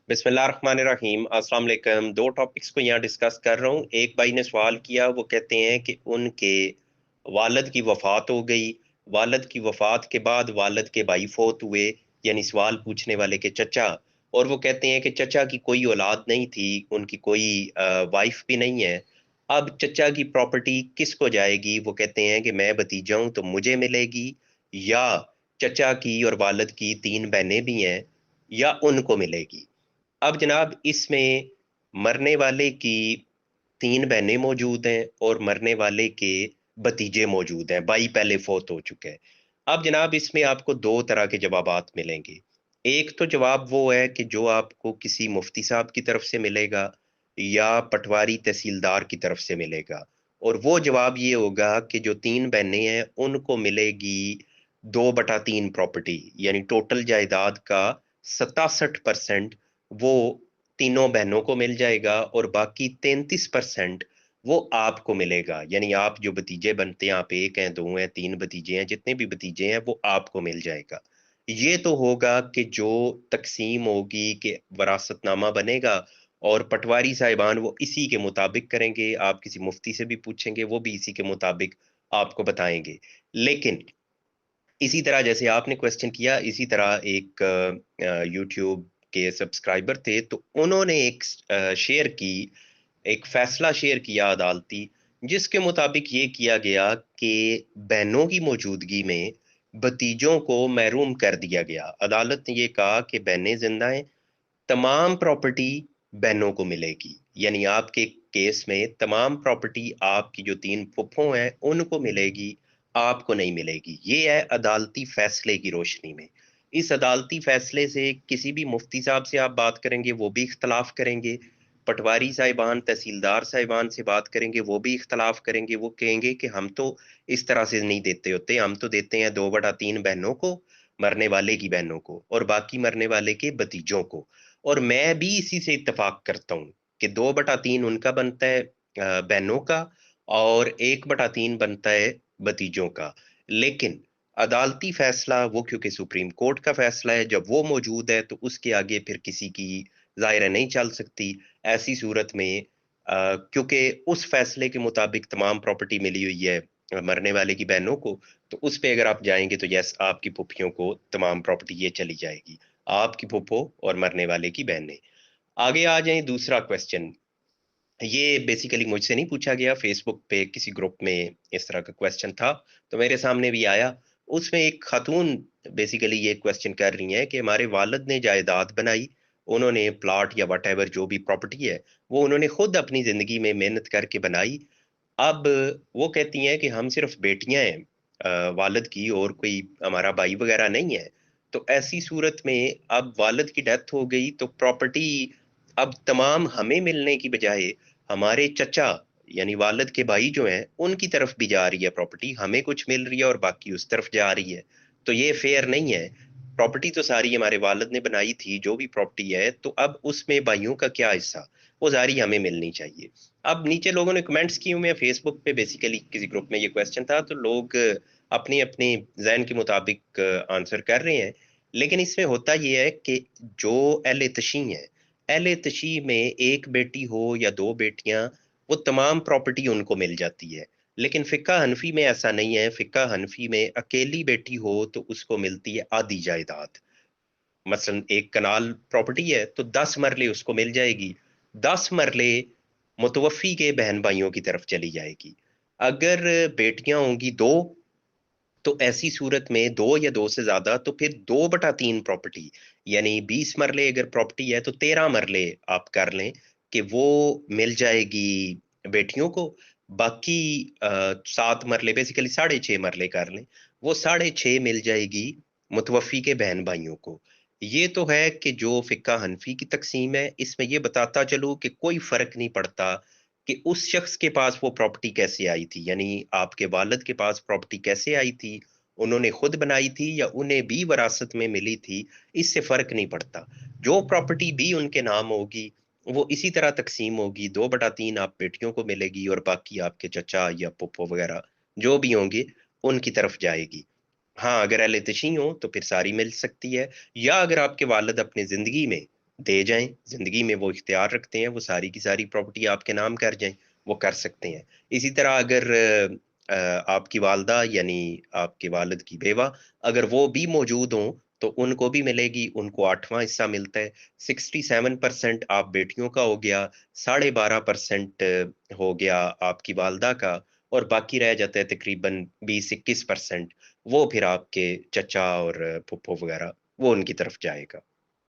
बिस्मिल्लाहिर्रहमानिर्रहीम। अस्सलाम वालेकुम। दो टॉपिक्स को यहाँ डिस्कस कर रहा हूँ। एक भाई ने सवाल किया, वो कहते हैं कि उनके वालिद की वफात हो गई। वालिद की वफात के बाद वालिद के भाई फौत हुए, यानी सवाल पूछने वाले के चचा। और वो कहते हैं कि चचा की कोई औलाद नहीं थी, उनकी कोई वाइफ भी नहीं है। अब चचा की प्रॉपर्टी किसको जाएगी? वो कहते हैं कि मैं भतीजा हूं तो मुझे मिलेगी, या चचा की और वालिद की तीन बहनें भी हैं, या उनको मिलेगी। अब जनाब इसमें मरने वाले की तीन बहनें मौजूद हैं और मरने वाले के भतीजे मौजूद हैं, भाई पहले फौत हो चुके हैं। अब जनाब इसमें आपको दो तरह के जवाबात मिलेंगे। एक तो जवाब वो है कि जो आपको किसी मुफ्ती साहब की तरफ से मिलेगा या पटवारी तहसीलदार की तरफ से मिलेगा। और वो जवाब ये होगा कि जो तीन बहनें हैं उनको मिलेगी 2/3 प्रॉपर्टी, यानी टोटल जायदाद का 67% वो तीनों बहनों को मिल जाएगा और बाकी 33% वो आपको मिलेगा। यानी आप जो भतीजे बनते हैं, आप एक हैं, दो हैं, तीन भतीजे हैं, जितने भी भतीजे हैं वो आपको मिल जाएगा। ये तो होगा कि जो तकसीम होगी, कि वरासतनामा बनेगा और पटवारी साहिबान वो इसी के मुताबिक करेंगे। आप किसी मुफ्ती से भी पूछेंगे, वो भी इसी के मुताबिक आपको बताएंगे। लेकिन इसी तरह जैसे आपने क्वेश्चन किया, इसी तरह एक यूट्यूब के सब्सक्राइबर थे, तो उन्होंने एक शेयर की, एक फैसला शेयर किया अदालती, जिसके मुताबिक ये किया गया कि बहनों की मौजूदगी में भतीजों को महरूम कर दिया गया। अदालत ने ये कहा कि बहनें जिंदा हैं, तमाम प्रॉपर्टी बहनों को मिलेगी। यानी आपके केस में तमाम प्रॉपर्टी आपकी जो तीन फुफ्फो हैं उनको मिलेगी, आपको नहीं मिलेगी। ये है अदालती फैसले की रोशनी में। इस अदालती फैसले से किसी भी मुफ्ती साहब से आप बात करेंगे वो भी इख्तलाफ करेंगे, पटवारी साहिबान तहसीलदार साहिबान से बात करेंगे वो भी इख्तलाफ करेंगे। वो कहेंगे कि हम तो इस तरह से नहीं देते होते, हम तो देते हैं 2/3 बहनों को, मरने वाले की बहनों को, और बाकी मरने वाले के भतीजों को। और मैं भी इसी से इत्तेफाक करता हूँ कि 2/3 उनका बनता है बहनों का, और 1/3 बनता है भतीजों का। लेकिन अदालती फैसला वो, क्योंकि सुप्रीम कोर्ट का फैसला है, जब वो मौजूद है तो उसके आगे फिर किसी की जाहिर है नहीं चल सकती। ऐसी सूरत में क्योंकि उस फैसले के मुताबिक तमाम प्रॉपर्टी मिली हुई है मरने वाले की बहनों को, तो उस पे अगर आप जाएंगे तो यस, आपकी फुफियों को तमाम प्रॉपर्टी ये चली जाएगी, आपकी फुप्पो और मरने वाले की बहनें। आगे आ जाएं, दूसरा क्वेश्चन। ये बेसिकली मुझसे नहीं पूछा गया, फेसबुक पे किसी ग्रुप में इस तरह का क्वेश्चन था तो मेरे सामने भी आया। उसमें एक खातून बेसिकली ये क्वेश्चन कर रही हैं कि हमारे वालिद ने जायदाद बनाई, उन्होंने प्लॉट या वट जो भी प्रॉपर्टी है वो उन्होंने खुद अपनी जिंदगी में मेहनत करके बनाई। अब वो कहती हैं कि हम सिर्फ बेटियां हैं वालिद की, और कोई हमारा भाई वगैरह नहीं है। तो ऐसी सूरत में अब वालिद की डेथ हो गई तो प्रॉपर्टी अब तमाम हमें मिलने की बजाय हमारे चचा, यानी वालिद के भाई जो हैं उनकी तरफ भी जा रही है प्रॉपर्टी। हमें कुछ मिल रही है और बाकी उस तरफ जा रही है। तो ये फेयर नहीं है। प्रॉपर्टी तो सारी हमारे वालिद ने बनाई थी, जो भी प्रॉपर्टी है, तो अब उसमें भाइयों का क्या हिस्सा, वो सारी हमें मिलनी चाहिए। अब नीचे लोगों ने कमेंट्स किए हुए हैं फेसबुक पे, बेसिकली किसी ग्रुप में ये क्वेश्चन था तो लोग अपनी अपनी जहन के मुताबिक आंसर कर रहे हैं। लेकिन इसमें होता यह है कि जो अहले तशी है, अहले तशी में एक बेटी हो या दो बेटियां, वो तमाम प्रॉपर्टी उनको मिल जाती है। लेकिन फिक्का हनफी में ऐसा नहीं है। फिक्का हनफी में अकेली बेटी हो तो उसको मिलती है आधी जायदाद। मसलन एक कनाल प्रॉपर्टी है तो 10 मरले उसको मिल जाएगी, 10 मरले मुतवफी के बहन भाइयों की तरफ चली जाएगी। अगर बेटियां होंगी दो, तो ऐसी सूरत में दो या दो से ज्यादा, तो फिर 2/3 प्रॉपर्टी, यानी 20 मरले अगर प्रॉपर्टी है तो 13 मरले आप कर लें कि वो मिल जाएगी बेटियों को। बाकी 7 मरले, बेसिकली 6.5 मरले कर लें, वो 6.5 मिल जाएगी मुतवफी के बहन भाइयों को। ये तो है कि जो फिक्का हनफी की तकसीम है, इसमें ये बताता चलूं कि कोई फर्क नहीं पड़ता कि उस शख्स के पास वो प्रॉपर्टी कैसे आई थी, यानी आपके वालिद के पास प्रॉपर्टी कैसे आई थी, उन्होंने खुद बनाई थी या उन्हें भी वरासत में मिली थी, इससे फर्क नहीं पड़ता। जो प्रॉपर्टी भी उनके नाम होगी वो इसी तरह तकसीम होगी, 2/3 आप बेटियों को मिलेगी और बाकी आपके चचा या पुप्पो वगैरह जो भी होंगे उनकी तरफ जाएगी। हाँ, अगर अहले तशी हो तो फिर सारी मिल सकती है, या अगर आपके वालिद अपनी जिंदगी में दे जाएं, जिंदगी में वो इख्तियार रखते हैं, वो सारी की सारी प्रॉपर्टी आपके नाम कर जाएं, वो कर सकते हैं। इसी तरह अगर आपकी वालदा यानी आपके वालिद की बेवा अगर वो भी मौजूद हों तो उनको भी मिलेगी, उनको 8वां हिस्सा मिलता है। 67% आप बेटियों का हो गया, 12.5% हो गया आपकी वालदा का, और बाकी रह जाता है तकरीबन 20-21%। वो फिर आपके चचा और फुप्पो वगैरह, वो उनकी तरफ जाएगा।